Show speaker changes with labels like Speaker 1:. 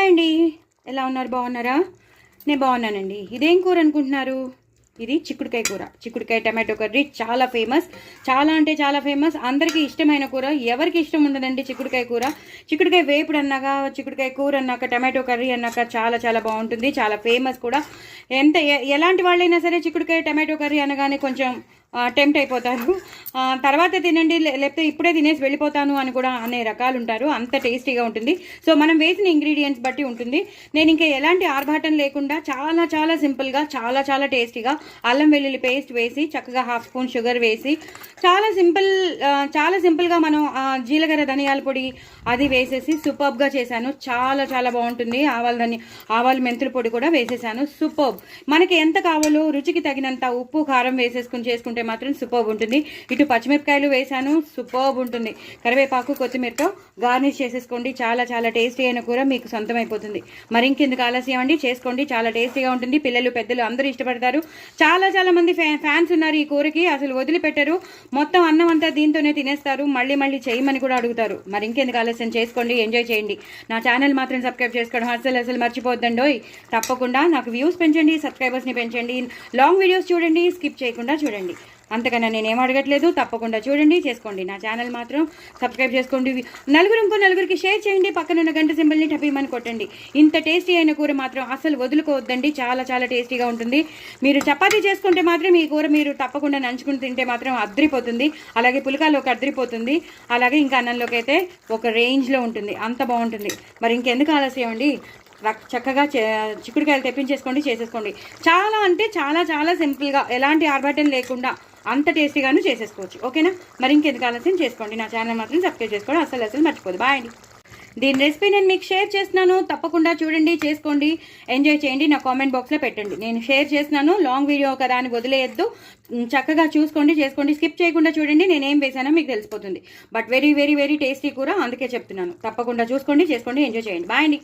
Speaker 1: Hi అండి, ఎలా ఉన్నారు? బాగున్నారా? నేను బాగున్నానండి. ఇదేం కూర అనుకుంటున్నారు? ఇది చిక్కుడుకాయ కూర. చిక్కుడుకాయ టమాటో కర్రీ చాలా ఫేమస్, చాలా అంటే చాలా ఫేమస్. అందరికీ ఇష్టమైన కూర. ఎవరికి ఇష్టం ఉండదండి చిక్కుడుకాయ కూర? చిక్కుడుకాయ వేపుడు అన్నాక, చిక్కుడుకాయ కూర అన్నాక, టమాటో కర్రీ అన్నాక చాలా చాలా బాగుంటుంది, చాలా ఫేమస్ కూడా. ఎలాంటి వాళ్ళైనా సరే చిక్కుడుకాయ టమాటో కర్రీ అనగానే కొంచెం టెంప్ట్ అయిపోతారు. తర్వాత తినండి, లేకపోతే ఇప్పుడే తినేసి వెళ్ళిపోతాను అని కూడా అనే రకాలు ఉంటారు. అంత టేస్టీగా ఉంటుంది. సో మనం వేసిన ఇంగ్రీడియంట్స్ బట్టి ఉంటుంది. నేను ఇంకా ఎలాంటి ఆర్భాటం లేకుండా చాలా చాలా సింపుల్గా, చాలా చాలా టేస్టీగా అల్లం వెల్లుల్లి పేస్ట్ వేసి, చక్కగా హాఫ్ స్పూన్ షుగర్ వేసి, చాలా సింపుల్గా మనం జీలకర్ర ధనియాల పొడి అది వేసేసి సూపర్బ్గా చేశాను. చాలా చాలా బాగుంటుంది. ఆవాలు మెంతుల పొడి కూడా వేసేసాను. సూపర్బ్. మనకి ఎంత కావాలో రుచికి తగినంత ఉప్పు కారం వేసేసుకుని చేసుకుంటే మాత్రం సూపర్బ్ ఉంటుంది. ఇటు పచ్చిమిరపకాయలు వేసాను, సూపర్బ్ ఉంటుంది. కరివేపాకు కొత్తిమీరతో గార్నిష్ చేసేసుకోండి. చాలా చాలా టేస్టీ అయిన కూర మీకు సొంతం అయిపోతుంది. మరి ఇంకెందుకు ఆలస్యం అండి, చేసుకోండి. చాలా టేస్టీగా ఉంటుంది. పిల్లలు పెద్దలు అందరూ ఇష్టపడతారు. చాలా చాలా మంది ఫ్యాన్స్ ఉన్నారు ఈ కూరకి. అసలు వదిలిపెట్టరు. మొత్తం అన్నం అంతా దీంతోనే తినేస్తారు. మళ్ళీ మళ్ళీ చేయమని కూడా అడుగుతారు. మరి ఇంకెందుకు ఆలస్యం, చేసుకోండి, ఎంజాయ్ చేయండి. నా ఛానల్ మాత్రం సబ్స్క్రైబ్ చేసుకోవడం అసలు మర్చిపోద్దండోయ్. తప్పకుండా నాకు వ్యూస్ పెంచండి, సబ్స్క్రైబర్స్ని పెంచండి. లాంగ్ వీడియోస్ చూడండి, స్కిప్ చేయకుండా చూడండి. అంతకన్నా నేనేం అడగట్లేదు. తప్పకుండా చూడండి, చేసుకోండి. నా ఛానల్ మాత్రం సబ్స్క్రైబ్ చేసుకోండి. ఇంకో నలుగురికి షేర్ చేయండి. పక్కనున్న గంట సింబల్ని టపీమని కొట్టండి. ఇంత టేస్టీ అయిన కూర మాత్రం అసలు వదులుకోవద్దండి. చాలా చాలా టేస్టీగా ఉంటుంది. మీరు చపాతీ చేసుకుంటే మాత్రం ఈ కూర మీరు తప్పకుండా నంచుకుని తింటే మాత్రం అద్రిపోతుంది. అలాగే పులకాలోకి అద్రిపోతుంది. అలాగే ఇంకా అన్నంలోకి అయితే ఒక రేంజ్లో ఉంటుంది. అంత బాగుంటుంది. మరి ఇంకెందుకు ఆలస్యం అండి, చక్కగా చిక్కుడుకాయలు తెప్పించేసుకోండి, చేసేసుకోండి. చాలా అంటే చాలా చాలా సింపుల్గా, ఎలాంటి ఆర్భాటం లేకుండా అంత టేస్టీగాను చేసేసుకోవచ్చు. ఓకేనా? మరి ఇంకెందుకు ఆలస్యం, చేసుకోండి. నా ఛానల్ మాత్రం సబ్స్క్రైబ్ చేసుకోండి. అసలు మర్చిపోదు. బాయ్ అండి. దీని రెసిపీ నేను మీకు షేర్ చేస్తున్నాను. తప్పకుండా చూడండి, చేసుకోండి, ఎంజాయ్ చేయండి. నా కామెంట్ బాక్స్లో పెట్టండి. నేను షేర్ చేస్తున్నాను. లాంగ్ వీడియో కదా అని వదిలేయద్దు. చక్కగా చూసుకోండి, చేసుకోండి. స్కిప్ చేయకుండా చూడండి. నేనేం వేసానో మీకు తెలిసిపోతుంది. But very very very tasty కూర, అందుకే చెప్తున్నాను. తప్పకుండా చూసుకోండి, చేసుకోండి, ఎంజాయ్ చేయండి. బాయ్ అండి.